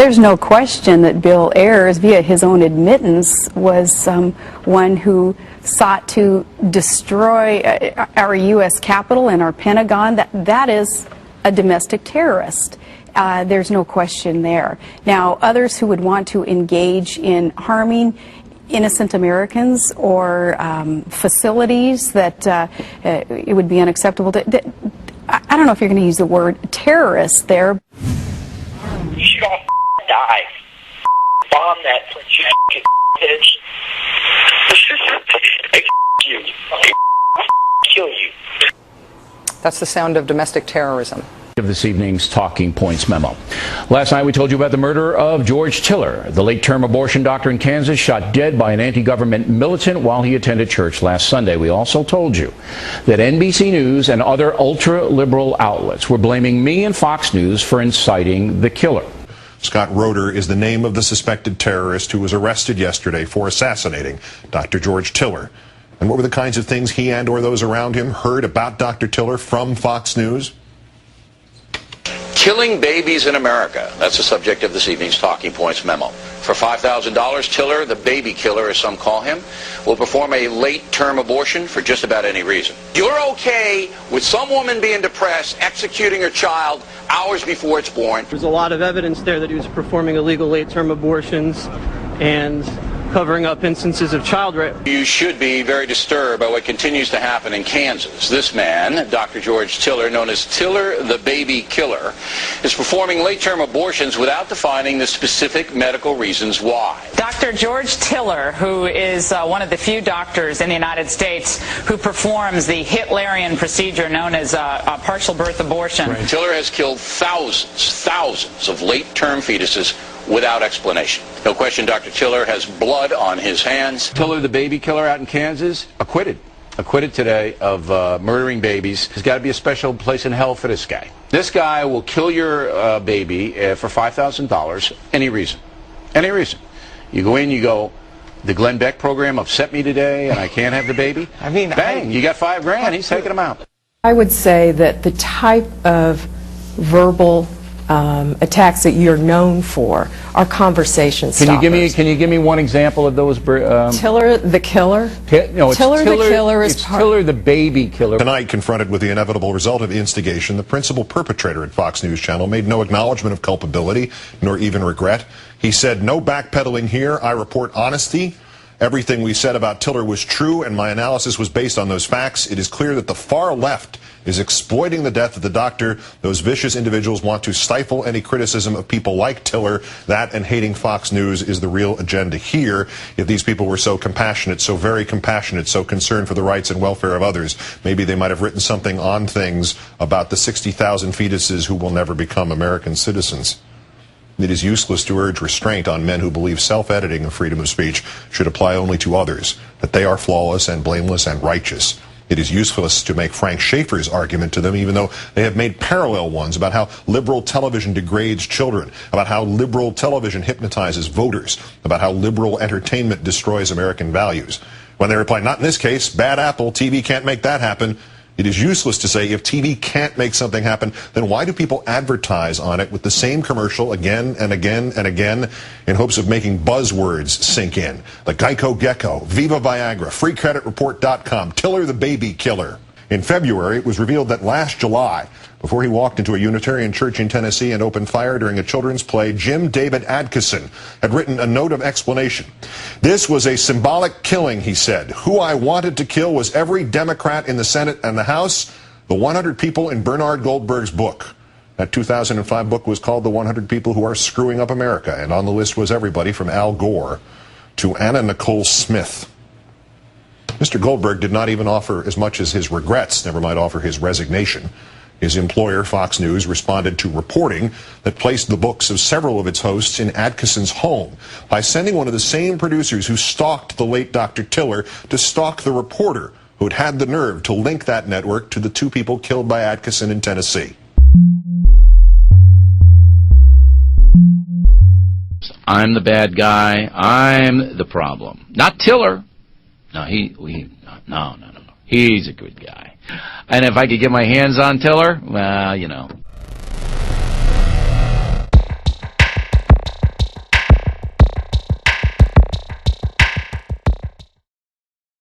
There's no question that Bill Ayers, via his own admittance, was one who sought to destroy our U.S. Capitol and our Pentagon. That is a domestic terrorist. There's no question there. Now, others who would want to engage in harming innocent Americans or facilities that it would be unacceptable to, I don't know if you're going to use the word terrorist there. You should all die. Bomb that bitch. You. Kill you. That's the sound of domestic terrorism. Of this evening's Talking Points memo. Last night we told you about the murder of George Tiller, the late-term abortion doctor in Kansas, shot dead by an anti-government militant while he attended church last Sunday. We also told you that NBC News and other ultra-liberal outlets were blaming me and Fox News for inciting the killer. Scott Roeder is the name of the suspected terrorist who was arrested yesterday for assassinating Dr. George Tiller. And what were the kinds of things he and or those around him heard about Dr. Tiller from Fox News? Killing babies in America. That's the subject of this evening's Talking Points memo. For $5,000, Tiller, the baby killer as some call him, will perform a late-term abortion for just about any reason. You're okay with some woman being depressed, executing her child hours before it's born. There's a lot of evidence there that he was performing illegal late-term abortions and covering up instances of child rape. You should be very disturbed by what continues to happen in Kansas. This man, Dr. George Tiller, known as Tiller the baby killer, is performing late-term abortions without defining the specific medical reasons why. Dr. George Tiller, who is one of the few doctors in the United States who performs the Hitlerian procedure known as a partial birth abortion. Right. Tiller has killed thousands of late-term fetuses without explanation. No question Dr. Tiller has blood on his hands. Tiller, the baby killer out in Kansas, acquitted today of murdering babies. There's got to be a special place in hell for this guy. This guy will kill your baby for $5,000, any reason. Any reason. You go in, you go, the Glenn Beck program upset me today and I can't have the baby. I mean, bang, you got $5,000, he's taking them out. I would say that the type of verbal attacks that you're known for are conversation stoppers. Can you give me one example of those? Tiller the killer? No, it's Tiller the killer is Tiller the baby killer. Tonight, confronted with the inevitable result of the instigation, the principal perpetrator at Fox News Channel made no acknowledgement of culpability, nor even regret. He said, "No backpedaling here. I report honesty. Everything we said about Tiller was true, and my analysis was based on those facts. It is clear that the far left is exploiting the death of the doctor. Those vicious individuals want to stifle any criticism of people like Tiller. That and hating Fox News is the real agenda here. If these people were so compassionate, so very compassionate, so concerned for the rights and welfare of others, maybe they might have written something on things about the 60,000 fetuses who will never become American citizens." It is useless to urge restraint on men who believe self-editing and freedom of speech should apply only to others, that they are flawless and blameless and righteous. It is useless to make Frank Schaeffer's argument to them, even though they have made parallel ones about how liberal television degrades children, about how liberal television hypnotizes voters, about how liberal entertainment destroys American values. When they reply, "Not in this case, bad apple, TV can't make that happen," it is useless to say, if TV can't make something happen, then why do people advertise on it with the same commercial again and again and again in hopes of making buzzwords sink in? The Geico Gecko, Viva Viagra, FreeCreditReport.com, Tiller the baby killer. In February, it was revealed that last July, before he walked into a Unitarian church in Tennessee and opened fire during a children's play, Jim David Adkison had written a note of explanation. "This was a symbolic killing," he said. "Who I wanted to kill was every Democrat in the Senate and the House, the 100 people in Bernard Goldberg's book." That 2005 book was called The 100 People Who Are Screwing Up America, and on the list was everybody from Al Gore to Anna Nicole Smith. Mr. Goldberg did not even offer as much as his regrets, never mind offer his resignation. His employer, Fox News, responded to reporting that placed the books of several of its hosts in Adkison's home by sending one of the same producers who stalked the late Dr. Tiller to stalk the reporter who had the nerve to link that network to the two people killed by Adkison in Tennessee. I'm the bad guy. I'm the problem. Not Tiller. No, no. He's a good guy. And if I could get my hands on Tiller, well, you know.